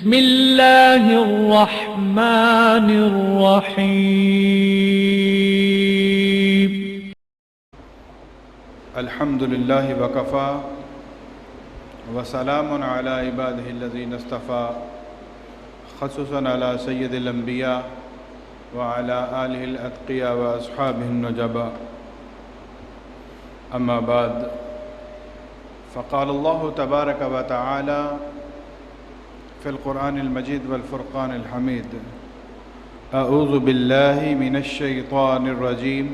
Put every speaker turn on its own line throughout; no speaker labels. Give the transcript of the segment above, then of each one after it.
بسم اللہ الرحمن الرحیم
الحمد للہ وکفا وسلام علی عبادہ الذین اصطفیٰ خصوصاً علی سید الانبیاء وعلی آلہ الاتقیاء واصحابہ النجباء اما بعد فقال اللہ تبارک وتعالی فی القرآن المجید والفرقان الحمید اعوذ باللہ من الشیطان الرجیم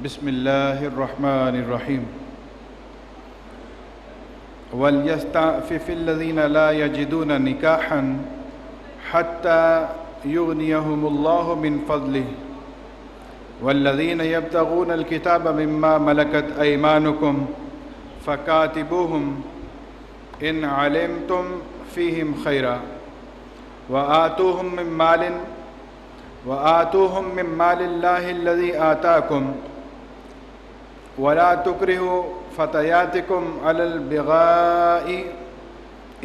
بسم اللہ الرحمن الرحیم وَلْيَسْتَعْفِفِ الَّذِينَ لَا يَجِدُونَ نِكَاحًا حَتَّى يُغْنِيَهُمُ اللَّهُ مِنْ فَضْلِهِ وَالَّذِينَ يَبْتَغُونَ الْكِتَابَ مِمَّا مَلَكَتْ أَيْمَانُكُمْ فَكَاتِبُوهُمْ إِنْ عَلِمْتُمْ فِيهِمْ خَيْرًا وَآتُوهُمْ مِنْ مَالِ اللَّهِ الَّذِي آتَاكُمْ وَلَا تُكْرِهُوا فَتَيَاتِكُمْ عَلَى الْبِغَاءِ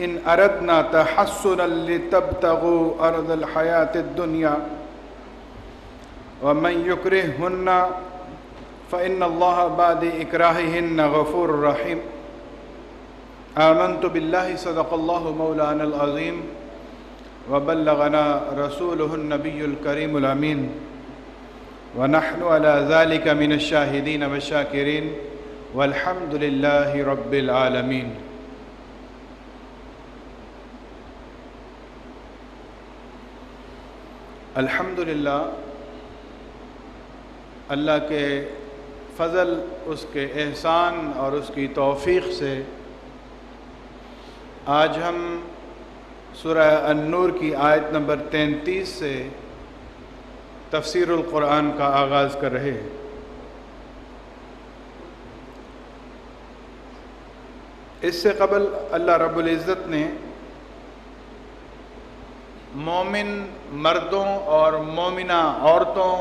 إِنْ أَرَدْنَا تَحَصُّنًا لِتَبْتَغُوا أَرْضَ الْحَيَاةِ الدُّنْيَا وَمَنْ يُكْرِههُنَّ فَإِنَّ اللَّهَ بَعْدَ إِكْرَاهِهِنَّ غَفُورٌ رَحِيمٌ آمنت باللہ صدق اللہ مولانا العظیم وبلغنا رسولہ النبی الکریم الامین ونحن على ذلك من الشاہدین والشاکرین والحمد للہ رب العالمین۔ الحمدللہ، اللہ کے فضل، اس کے احسان اور اس کی توفیق سے آج ہم سورہ النور کی آیت نمبر 33 سے تفسیر القرآن کا آغاز کر رہے ہیں۔ اس سے قبل اللہ رب العزت نے مومن مردوں اور مومنہ عورتوں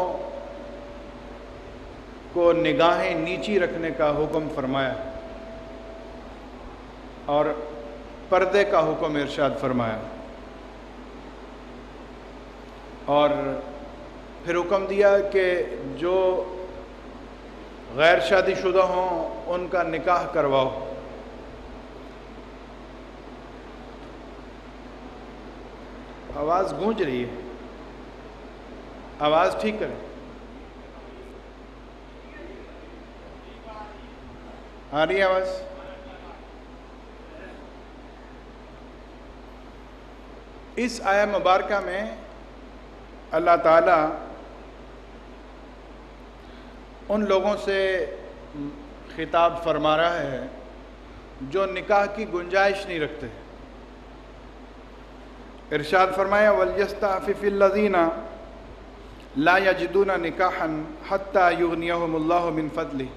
کو نگاہیں نیچی رکھنے کا حکم فرمایا اور پردے کا حکم ارشاد فرمایا، اور پھر حکم دیا کہ جو غیر شادی شدہ ہوں ان کا نکاح کرواؤ۔ آواز گونج رہی ہے، آواز ٹھیک کریں۔ آ رہی ہے آواز؟ اس آیہ مبارکہ میں اللہ تعالیٰ ان لوگوں سے خطاب فرما رہا ہے جو نکاح کی گنجائش نہیں رکھتے۔ ارشاد فرمایا وَلْيَسْتَعْفِفِ الَّذِينَ لَا يَجِدُونَ نِكَاحًا حَتَّى يُغْنِيَهُمُ اللَّهُ مِنْ فَضْلِهِ،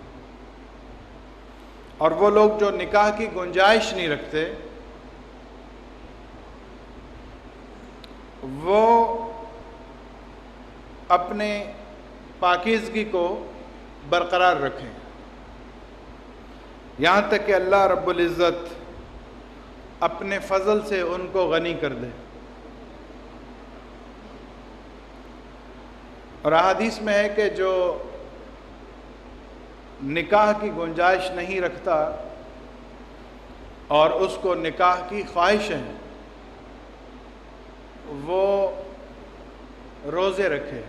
اور وہ لوگ جو نکاح کی گنجائش نہیں رکھتے وہ اپنے پاکیزگی کو برقرار رکھیں یہاں تک کہ اللہ رب العزت اپنے فضل سے ان کو غنی کر دے۔ اور احادیث میں ہے کہ جو نکاح کی گنجائش نہیں رکھتا اور اس کو نکاح کی خواہش ہے وہ روزے رکھے۔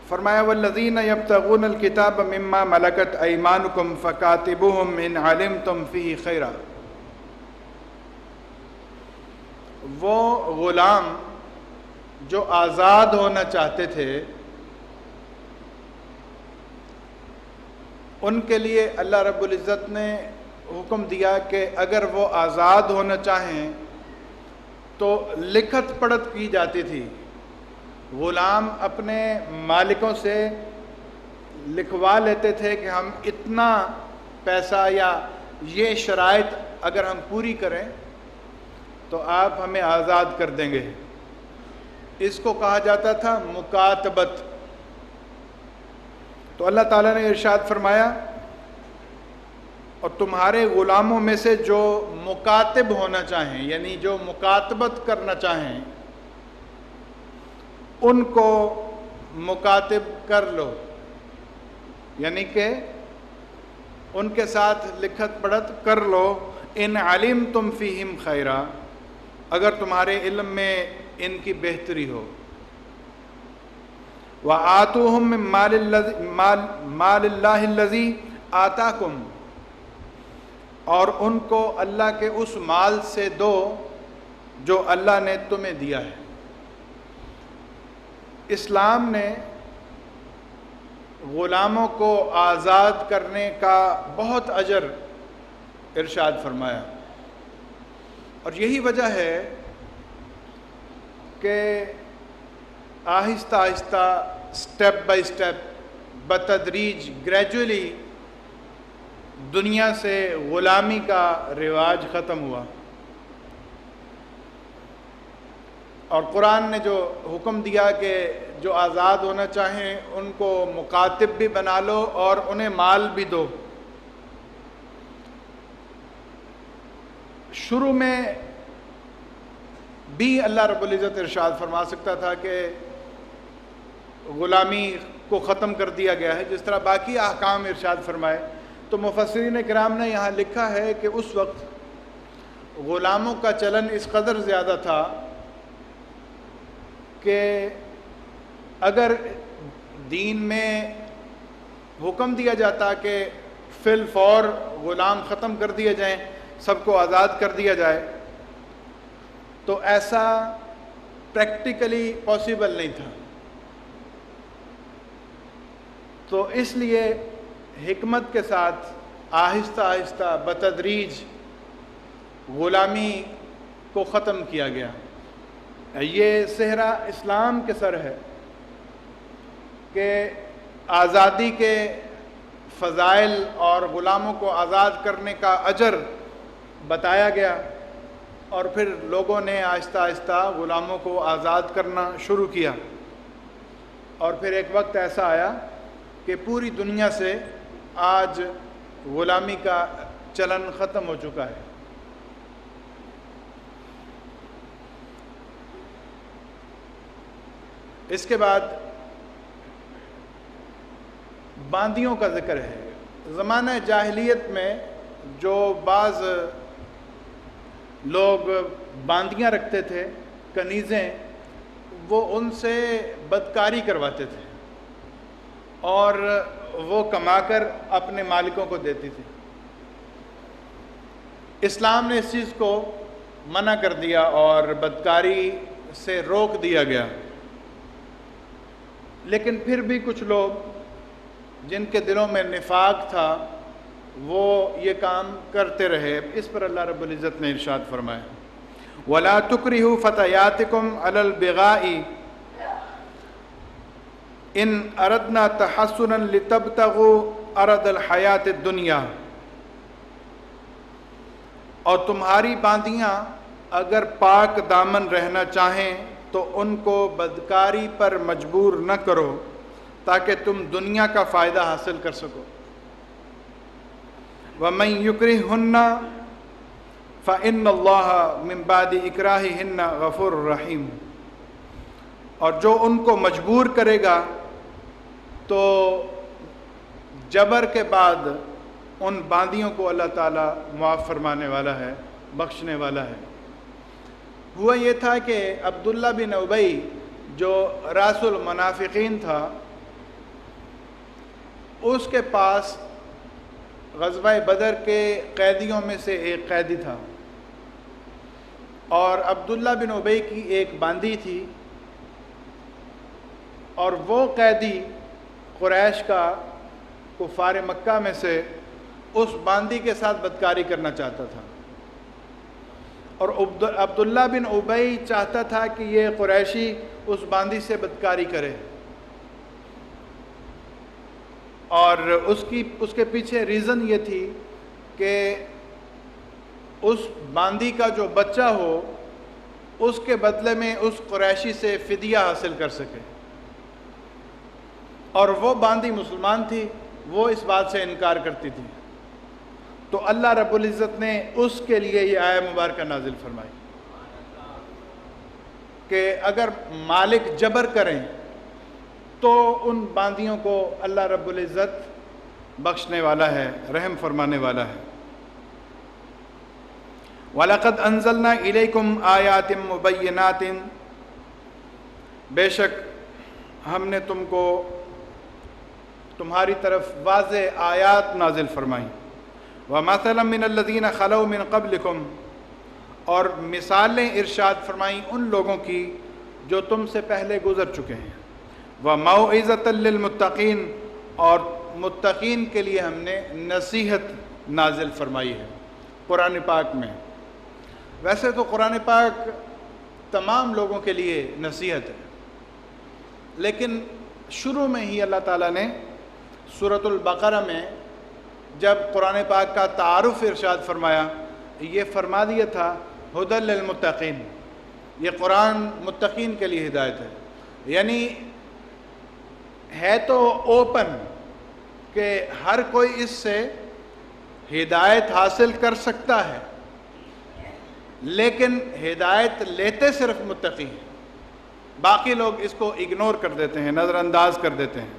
فرمایا وَالَّذِينَ يَبْتَغُونَ الْكِتَابَ مِمَّا مَلَكَتْ أَيْمَانُكُمْ فَكَاتِبُوهُمْ إِنْ عَلِمْتُمْ فِيهِ خَيْرًا، وہ غلام جو آزاد ہونا چاہتے تھے ان کے لیے اللہ رب العزت نے حکم دیا کہ اگر وہ آزاد ہونا چاہیں تو لکھت پڑھت کی جاتی تھی۔ غلام اپنے مالکوں سے لکھوا لیتے تھے کہ ہم اتنا پیسہ یا یہ شرائط اگر ہم پوری کریں تو آپ ہمیں آزاد کر دیں گے۔ اس کو کہا جاتا تھا مکاتبت۔ تو اللہ تعالیٰ نے ارشاد فرمایا اور تمہارے غلاموں میں سے جو مکاتب ہونا چاہیں، یعنی جو مکاتبت کرنا چاہیں، ان کو مکاتب کر لو، یعنی کہ ان کے ساتھ لکھت پڑھت کر لو۔ ان علمتم فیہم خیرا، اگر تمہارے علم میں ان کی بہتری ہو۔ وآتوہم من مال اللہ الذی آتاکم، اور ان کو اللہ کے اس مال سے دو جو اللہ نے تمہیں دیا ہے۔ اسلام نے غلاموں کو آزاد کرنے کا بہت اجر ارشاد فرمایا، اور یہی وجہ ہے کہ آہستہ آہستہ، سٹیپ بائی سٹیپ، بتدریج، گریجولی دنیا سے غلامی کا رواج ختم ہوا، اور قرآن نے جو حکم دیا کہ جو آزاد ہونا چاہیں ان کو مکاتب بھی بنا لو اور انہیں مال بھی دو۔ شروع میں بھی اللہ رب العزت ارشاد فرما سکتا تھا کہ غلامی کو ختم کر دیا گیا ہے، جس طرح باقی احکام ارشاد فرمائے۔ تو مفسرین کرام نے یہاں لکھا ہے کہ اس وقت غلاموں کا چلن اس قدر زیادہ تھا کہ اگر دین میں حکم دیا جاتا کہ فی الفور غلام ختم کر دیے جائیں، سب کو آزاد کر دیا جائے، تو ایسا پریکٹیکلی پاسبل نہیں تھا۔ تو اس لیے حکمت کے ساتھ آہستہ آہستہ بتدریج غلامی کو ختم کیا گیا۔ یہ صحرا اسلام کے سر ہے کہ آزادی کے فضائل اور غلاموں کو آزاد کرنے کا اجر بتایا گیا، اور پھر لوگوں نے آہستہ آہستہ غلاموں کو آزاد کرنا شروع کیا، اور پھر ایک وقت ایسا آیا کہ پوری دنیا سے آج غلامی کا چلن ختم ہو چکا ہے۔ اس کے بعد باندیوں کا ذکر ہے۔ زمانہ جاہلیت میں جو بعض لوگ باندیاں رکھتے تھے، کنیزیں، وہ ان سے بدکاری کرواتے تھے اور وہ کما کر اپنے مالکوں کو دیتی تھی۔ اسلام نے اس چیز کو منع کر دیا اور بدکاری سے روک دیا گیا، لیکن پھر بھی کچھ لوگ جن کے دلوں میں نفاق تھا وہ یہ کام کرتے رہے۔ اس پر اللہ رب العزت نے ارشاد فرمایا، وَلَا تُكْرِهُ فَتَيَاتِكُمْ عَلَى الْبِغَاءِ إِنْ أَرَدْنَا تَحَسُّنًا لِتَبْتَغُوا عَرَضَ الْحَيَاةِ الدُّنْيَا، اور تمہاری باندیاں اگر پاک دامن رہنا چاہیں تو ان کو بدکاری پر مجبور نہ کرو تاکہ تم دنیا کا فائدہ حاصل کر سکو۔ وَمَن يُكْرِهُنَّ فَإِنَّ اللَّهَ مِن بَعْدِ إِكْرَاهِهِنَّ غَفُورٌ رَحِيمٌ، اور جو ان کو مجبور کرے گا تو جبر کے بعد ان باندیوں کو اللہ تعالیٰ معاف فرمانے والا ہے، بخشنے والا ہے۔ ہوا یہ تھا کہ عبداللہ بن ابی جو راس المنافقین تھا، اس کے پاس غزوہ بدر کے قیدیوں میں سے ایک قیدی تھا، اور عبداللہ بن ابی کی ایک باندی تھی، اور وہ قیدی قریش کا، کفار مکہ میں سے، اس باندی کے ساتھ بدکاری کرنا چاہتا تھا، اور عبداللہ بن ابی چاہتا تھا کہ یہ قریشی اس باندی سے بدکاری کرے، اور اس کے پیچھے ریزن یہ تھی کہ اس باندی کا جو بچہ ہو اس کے بدلے میں اس قریشی سے فدیہ حاصل کر سکے، اور وہ باندی مسلمان تھی، وہ اس بات سے انکار کرتی تھی۔ تو اللہ رب العزت نے اس کے لیے یہ آیہ مبارکہ نازل فرمائی کہ اگر مالک جبر کریں تو ان باندیوں کو اللہ رب العزت بخشنے والا ہے، رحم فرمانے والا ہے۔ وَلَقَدْ أَنزَلْنَا إِلَيْكُمْ آيَاتٍ مُبَيِّنَاتٍ، بے شک ہم نے تم کو تمہاری طرف واضح آیات نازل فرمائیں۔ وَمَثَلًا مِّنَ الَّذِينَ خَلَوْا مِن قَبْلِكُمْ، اور مثالیں ارشاد فرمائیں ان لوگوں کی جو تم سے پہلے گزر چکے ہیں۔ وَمَوْعِظَةً لِّلْمُتَّقِينَ، اور متقین کے لیے ہم نے نصیحت نازل فرمائی ہے قرآن پاک میں۔ ویسے تو قرآن پاک تمام لوگوں کے لیے نصیحت ہے، لیکن شروع میں ہی اللہ تعالیٰ نے سورۃ البقرہ میں جب قرآن پاک کا تعارف ارشاد فرمایا، یہ فرما دیا تھا ھدی للمتقین، یہ قرآن متقین کے لیے ہدایت ہے۔ یعنی ہے تو اوپن کہ ہر کوئی اس سے ہدایت حاصل کر سکتا ہے، لیکن ہدایت لیتے صرف متقی ہیں، باقی لوگ اس کو اگنور کر دیتے ہیں، نظر انداز کر دیتے ہیں۔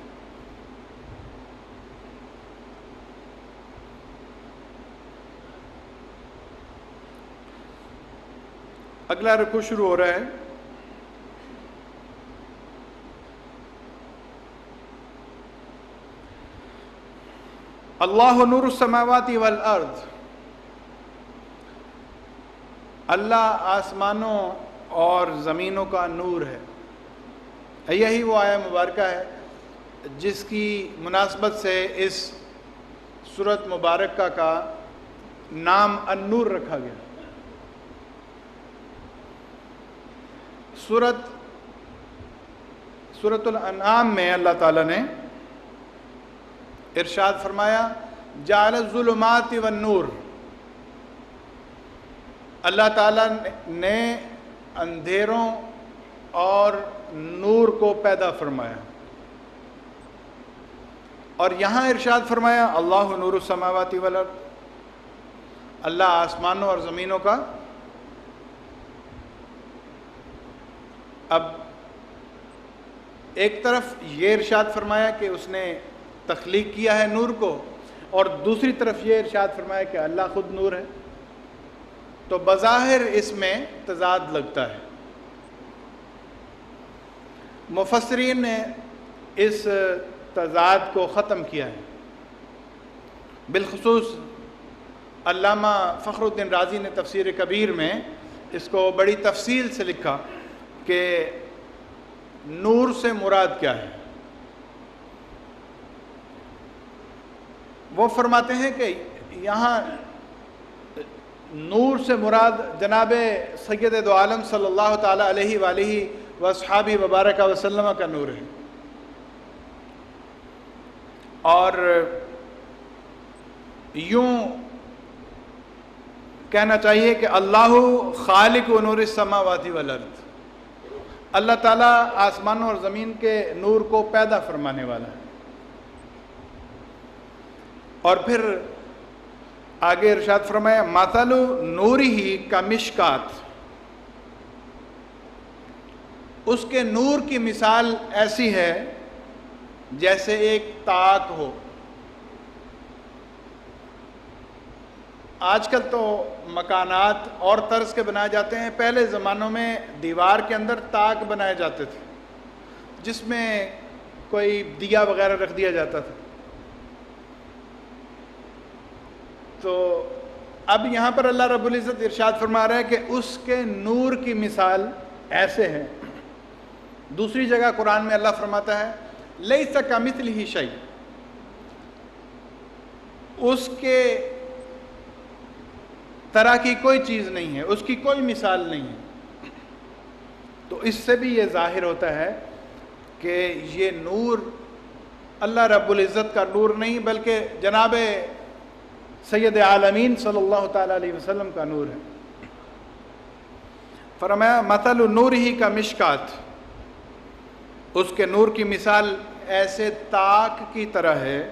اگلا رکوع شروع ہو رہا ہے۔ اللہ نور السماوات والارض، اللہ آسمانوں اور زمینوں کا نور ہے۔ یہی وہ آیہ مبارکہ ہے جس کی مناسبت سے اس سورۃ مبارکہ کا نام النور رکھا گیا۔ سورۃ الانعام میں اللہ تعالیٰ نے ارشاد فرمایا جعل الظلمات والنور، اللہ تعالیٰ نے اندھیروں اور نور کو پیدا فرمایا، اور یہاں ارشاد فرمایا اللہ نور السماوات والارض، اللہ آسمانوں اور زمینوں کا۔ اب ایک طرف یہ ارشاد فرمایا کہ اس نے تخلیق کیا ہے نور کو، اور دوسری طرف یہ ارشاد فرمایا کہ اللہ خود نور ہے، تو بظاہر اس میں تضاد لگتا ہے۔ مفسرین نے اس تضاد کو ختم کیا ہے، بالخصوص علامہ فخر الدین رازی نے تفسیر کبیر میں اس کو بڑی تفصیل سے لکھا کہ نور سے مراد کیا ہے۔ وہ فرماتے ہیں کہ یہاں نور سے مراد جناب سید دو عالم صلی اللہ تعالیٰ علیہ وآلہ واصحابہ وبارک وسلم کا نور ہے، اور یوں کہنا چاہیے کہ اللہ خالق و نور السماوات والارض، اللہ تعالیٰ آسمانوں اور زمین کے نور کو پیدا فرمانے والا ہے۔ اور پھر آگے ارشاد فرمایا مثل نورہ کمشکات، اس کے نور کی مثال ایسی ہے جیسے ایک تاک ہو۔ آج کل تو مکانات اور طرز کے بنائے جاتے ہیں، پہلے زمانوں میں دیوار کے اندر تاک بنائے جاتے تھے جس میں کوئی دیا وغیرہ رکھ دیا جاتا تھا۔ تو اب یہاں پر اللہ رب العزت ارشاد فرما رہا ہے کہ اس کے نور کی مثال ایسے ہے۔ دوسری جگہ قرآن میں اللہ فرماتا ہے لیس کمثلہ شیء، اس کے طرح کی کوئی چیز نہیں ہے، اس کی کوئی مثال نہیں ہے۔ تو اس سے بھی یہ ظاہر ہوتا ہے کہ یہ نور اللہ رب العزت کا نور نہیں بلکہ جناب سید عالمین صلی اللہ تعالیٰ علیہ وسلم کا نور ہے۔ فرمایا مثل نورہ کمشکات، اس کے نور کی مثال ایسے تاک کی طرح ہے،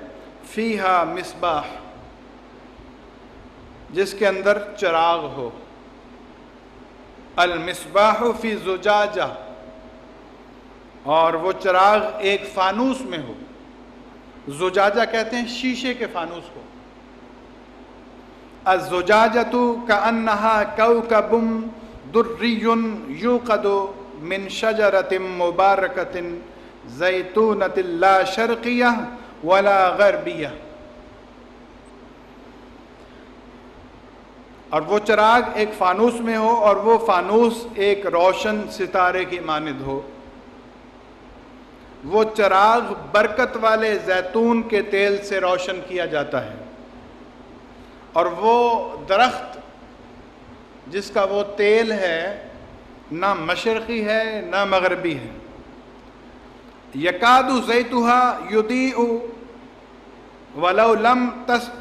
فیہا مصباح، جس کے اندر چراغ ہو. المصباح فی زجاجہ، اور وہ چراغ ایک فانوس میں ہو. زجاجہ کہتے ہیں شیشے کے فانوس کو. الزجاجۃ کأنہا کوکب دری یوقد من شجرۃ مبارکۃ زیتونۃ لا شرقیہ ولا غربیہ. اور وہ چراغ ایک فانوس میں ہو، اور وہ فانوس ایک روشن ستارے کی مانند ہو. وہ چراغ برکت والے زیتون کے تیل سے روشن کیا جاتا ہے، اور وہ درخت جس کا وہ تیل ہے نہ مشرقی ہے نہ مغربی ہے. یکاد زیتھا یضیء ولو لم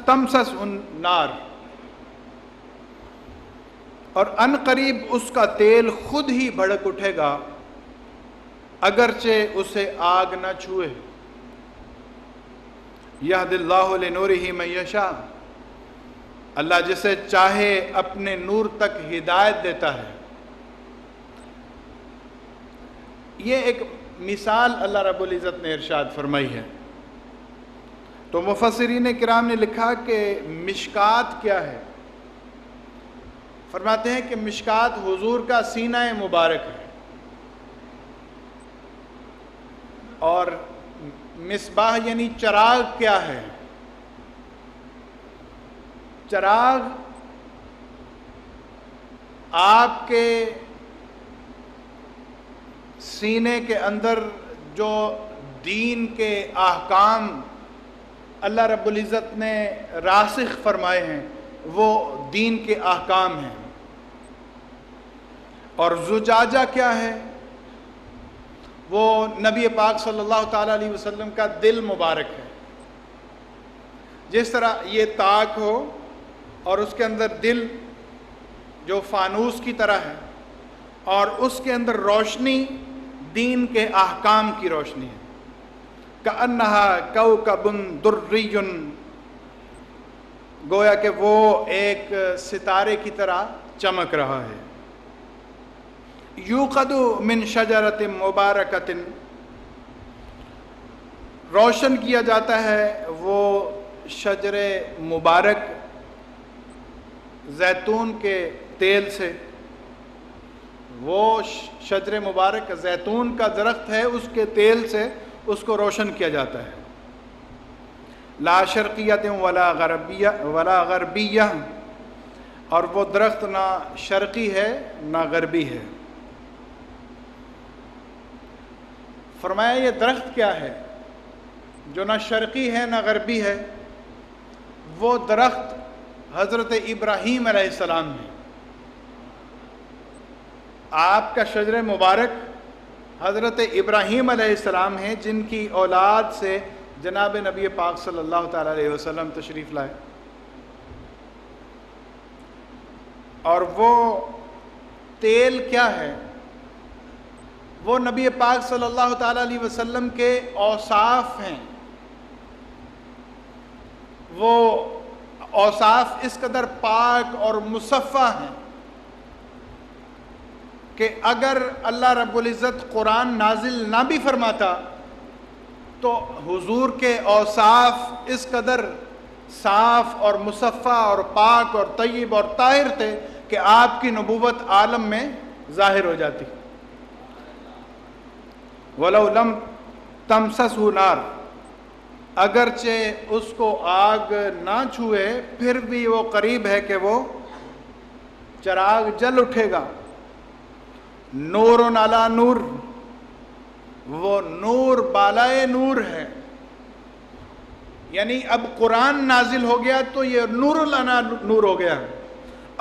تمسس النار، اور ان قریب اس کا تیل خود ہی بھڑک اٹھے گا اگرچہ اسے آگ نہ چھوئے. یہد اللہ لنورہ من یشاء، اللہ جسے چاہے اپنے نور تک ہدایت دیتا ہے. یہ ایک مثال اللہ رب العزت نے ارشاد فرمائی ہے. تو مفسرین کرام نے لکھا کہ مشکات کیا ہے. فرماتے ہیں کہ مشکات حضور کا سینہ مبارک ہے، اور مصباح یعنی چراغ کیا ہے. چراغ آپ کے سینے کے اندر جو دین کے احکام اللہ رب العزت نے راسخ فرمائے ہیں وہ دین کے احکام ہیں. اور زجاجہ کیا ہے؟ وہ نبی پاک صلی اللہ تعالیٰ علیہ وسلم کا دل مبارک ہے. جس طرح یہ تاک ہو اور اس کے اندر دل جو فانوس کی طرح ہے، اور اس کے اندر روشنی دین کے احکام کی روشنی ہے. کأنہا کوکب دری، گویا کہ وہ ایک ستارے کی طرح چمک رہا ہے. یوقد من شجرۃ مبارکۃ، روشن کیا جاتا ہے وہ شجر مبارک زیتون کے تیل سے. وہ شجر مبارک زیتون کا درخت ہے، اس کے تیل سے اس کو روشن کیا جاتا ہے. لا شرقیۃ ولا غربیہ، اور وہ درخت نہ شرقی ہے نہ غربی ہے. فرمایا یہ درخت کیا ہے جو نہ شرقی ہے نہ غربی ہے؟ وہ درخت حضرت ابراہیم علیہ السلام ہے. آپ کا شجر مبارک حضرت ابراہیم علیہ السلام ہیں، جن کی اولاد سے جناب نبی پاک صلی اللہ تعالیٰ علیہ وسلم تشریف لائے. اور وہ تیل کیا ہے؟ وہ نبی پاک صلی اللہ تعالیٰ علیہ وسلم کے اوصاف ہیں. وہ اوصاف اس قدر پاک اور مصفہ ہیں کہ اگر اللہ رب العزت قرآن نازل نہ بھی فرماتا تو حضور کے اوصاف اس قدر صاف اور مصفہ اور پاک اور طیب اور طاہر تھے کہ آپ کی نبوت عالم میں ظاہر ہو جاتی. وَلَوْ لَمْ تَمْسَسْهُ نَارٌ، اگرچہ اس کو آگ نہ چھوئے پھر بھی وہ قریب ہے کہ وہ چراغ جل اٹھے گا. نور علی نور، وہ نور بالائے نور ہے. یعنی اب قرآن نازل ہو گیا تو یہ نور علی نور ہو گیا.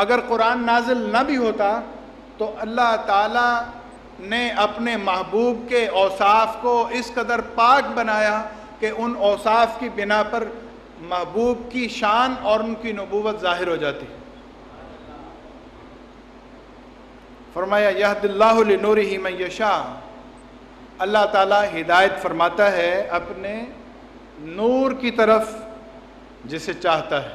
اگر قرآن نازل نہ بھی ہوتا تو اللہ تعالیٰ نے اپنے محبوب کے اوصاف کو اس قدر پاک بنایا کہ ان اوصاف کی بنا پر محبوب کی شان اور ان کی نبوت ظاہر ہو جاتی. فرمایا یہد اللہ لنورہ من یشاء، اللہ تعالیٰ ہدایت فرماتا ہے اپنے نور کی طرف جسے چاہتا ہے.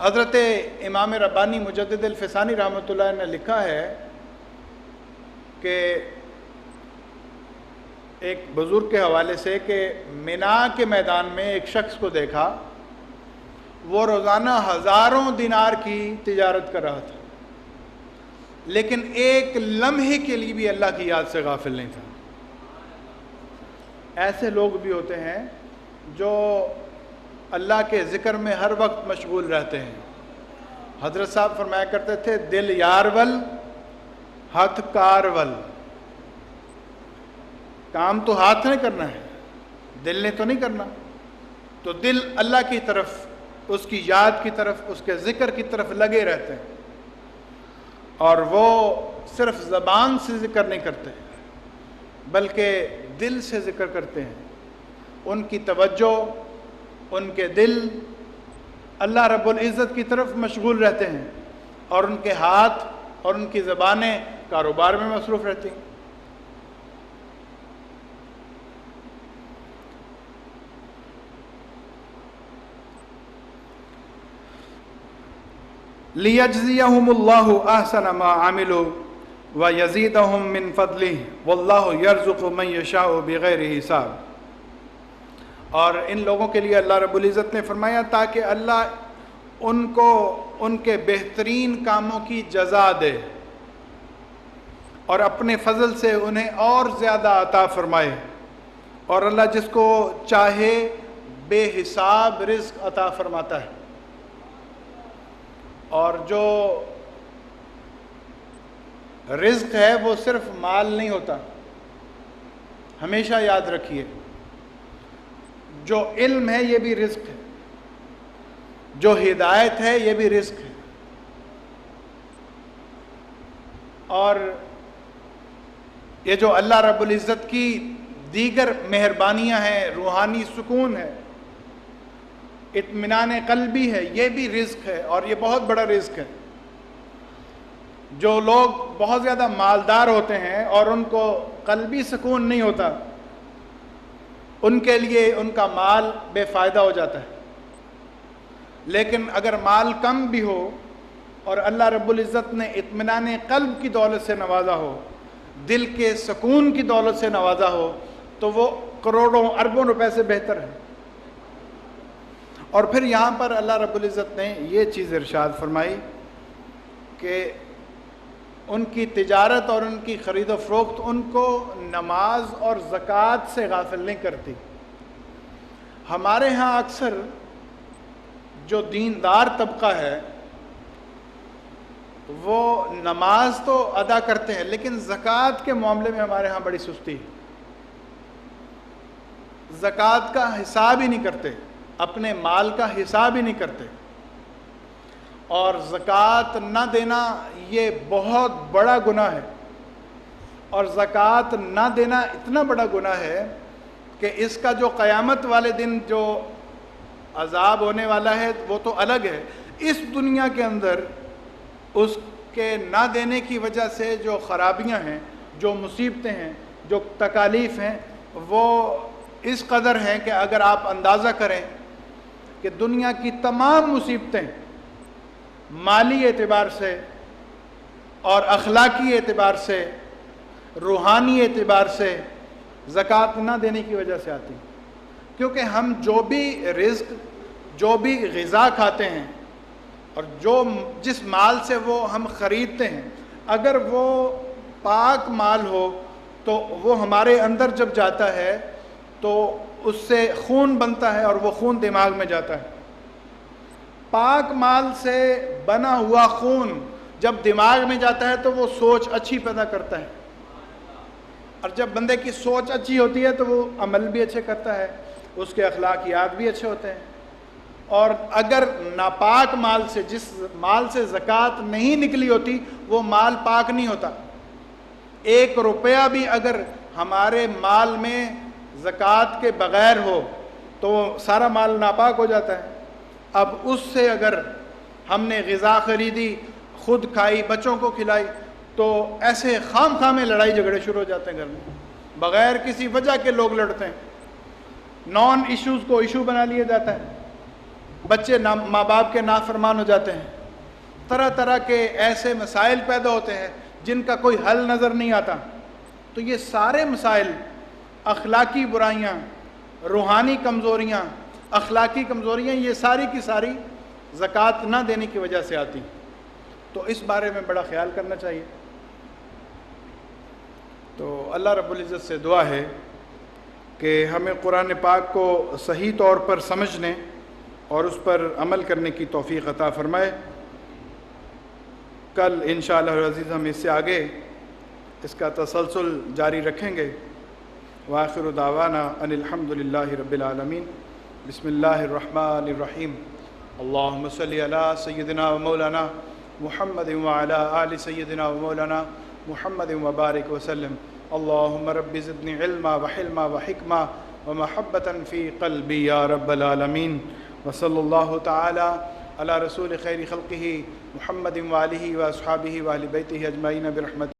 حضرت امام ربانی مجدد الفسانی رحمۃ اللہ نے لکھا ہے کہ ایک بزرگ کے حوالے سے کہ منا کے میدان میں ایک شخص کو دیکھا، وہ روزانہ ہزاروں دینار کی تجارت کر رہا تھا، لیکن ایک لمحے کے لیے بھی اللہ کی یاد سے غافل نہیں تھا۔ ایسے لوگ بھی ہوتے ہیں جو اللہ کے ذکر میں ہر وقت مشغول رہتے ہیں۔ حضرت صاحب فرمایا کرتے تھے، دل یار ول ہاتھ کار ول، کام تو ہاتھ نے کرنا ہے، دل نے تو نہیں کرنا۔ تو دل اللہ کی طرف، اس کی یاد کی طرف، اس کے ذکر کی طرف لگے رہتے ہیں، اور وہ صرف زبان سے ذکر نہیں کرتے بلکہ دل سے ذکر کرتے ہیں۔ ان کی توجہ، ان کے دل اللہ رب العزت کی طرف مشغول رہتے ہیں، اور ان کے ہاتھ اور ان کی زبانیں کاروبار میں مصروف رہتی ہیں۔ لِيَجْزِيَهُمُ اللَّهُ أَحْسَنَ مَا عَمِلُوا وَيَزِيدَهُم مِّن فَضْلِهِ وَاللَّهُ يَرْزُقُ مَن يَشَاءُ بِغَيْرِ حساب۔ اور ان لوگوں کے لیے اللہ رب العزت نے فرمایا تاکہ اللہ ان کو ان کے بہترین کاموں کی جزا دے اور اپنے فضل سے انہیں اور زیادہ عطا فرمائے، اور اللہ جس کو چاہے بے حساب رزق عطا فرماتا ہے۔ اور جو رزق ہے وہ صرف مال نہیں ہوتا، ہمیشہ یاد رکھیے، جو علم ہے یہ بھی رزق ہے، جو ہدایت ہے یہ بھی رزق ہے، اور یہ جو اللہ رب العزت کی دیگر مہربانیاں ہیں، روحانی سکون ہے، اطمینان قلبی ہے، یہ بھی رزق ہے، اور یہ بہت بڑا رزق ہے۔ جو لوگ بہت زیادہ مالدار ہوتے ہیں اور ان کو قلبی سکون نہیں ہوتا، ان کے لیے ان کا مال بے فائدہ ہو جاتا ہے۔ لیکن اگر مال کم بھی ہو اور اللہ رب العزت نے اطمینان قلب کی دولت سے نوازا ہو، دل کے سکون کی دولت سے نوازا ہو، تو وہ کروڑوں اربوں روپے سے بہتر ہے۔ اور پھر یہاں پر اللہ رب العزت نے یہ چیز ارشاد فرمائی کہ ان کی تجارت اور ان کی خرید و فروخت ان کو نماز اور زکوٰۃ سے غافل نہیں کرتی۔ ہمارے ہاں اکثر جو دیندار طبقہ ہے وہ نماز تو ادا کرتے ہیں، لیکن زکوٰۃ کے معاملے میں ہمارے ہاں بڑی سستی ہے، زکوٰۃ کا حساب ہی نہیں کرتے، اپنے مال کا حساب ہی نہیں کرتے، اور زکوٰۃ نہ دینا یہ بہت بڑا گناہ ہے، اور زکوٰۃ نہ دینا اتنا بڑا گناہ ہے کہ اس کا جو قیامت والے دن جو عذاب ہونے والا ہے وہ تو الگ ہے، اس دنیا کے اندر اس کے نہ دینے کی وجہ سے جو خرابیاں ہیں، جو مصیبتیں ہیں، جو تکالیف ہیں، وہ اس قدر ہیں کہ اگر آپ اندازہ کریں کہ دنیا کی تمام مصیبتیں مالی اعتبار سے اور اخلاقی اعتبار سے، روحانی اعتبار سے زکوٰۃ نہ دینے کی وجہ سے آتی ہیں، کیونکہ ہم جو بھی رزق، جو بھی غذا کھاتے ہیں اور جس مال سے وہ ہم خریدتے ہیں، اگر وہ پاک مال ہو تو وہ ہمارے اندر جب جاتا ہے تو اس سے خون بنتا ہے اور وہ خون دماغ میں جاتا ہے۔ پاک مال سے بنا ہوا خون جب دماغ میں جاتا ہے تو وہ سوچ اچھی پیدا کرتا ہے، اور جب بندے کی سوچ اچھی ہوتی ہے تو وہ عمل بھی اچھے کرتا ہے، اس کے اخلاقیات بھی اچھے ہوتے ہیں۔ اور اگر ناپاک مال سے، جس مال سے زکوٰۃ نہیں نکلی ہوتی، وہ مال پاک نہیں ہوتا۔ 1 روپیہ بھی اگر ہمارے مال میں زکوٰۃ کے بغیر ہو تو سارا مال ناپاک ہو جاتا ہے۔ اب اس سے اگر ہم نے غذا خریدی، خود کھائی، بچوں کو کھلائی، تو ایسے خام خواہ میں لڑائی جھگڑے شروع ہو جاتے ہیں گھر میں، بغیر کسی وجہ کے لوگ لڑتے ہیں، نان ایشوز کو ایشو بنا لیا جاتا ہے۔ بچے ماں باپ کے نافرمان ہو جاتے ہیں، طرح طرح کے ایسے مسائل پیدا ہوتے ہیں جن کا کوئی حل نظر نہیں آتا۔ تو یہ سارے مسائل، اخلاقی برائیاں، روحانی کمزوریاں، اخلاقی کمزوریاں، یہ ساری کی ساری زکوٰۃ نہ دینے کی وجہ سے آتی۔ تو اس بارے میں بڑا خیال کرنا چاہیے۔ تو اللہ رب العزت سے دعا ہے کہ ہمیں قرآن پاک کو صحیح طور پر سمجھنے اور اس پر عمل کرنے کی توفیق عطا فرمائے۔ کل انشاءاللہ العزیز ہم اس سے آگے اس کا تسلسل جاری رکھیں گے۔ وآخر دعوانا ان الحمد للہ رب العالمین۔ بسم اللہ الرحمن الرحیم۔ اللہم صلی علی سیدنا و مولانا محمد وعلی آل سیدنا و مولانا محمد وبارک وسلم۔ اللہم رب زدنی علما وحلما وحکما ومحبتا فی قلبی یا رب العالمین۔ وصلی اللہ تعالی علی رسول خیر خلقہ محمد وآلہ واصحابہ واہل بیتہ اجمعین برحمتہ۔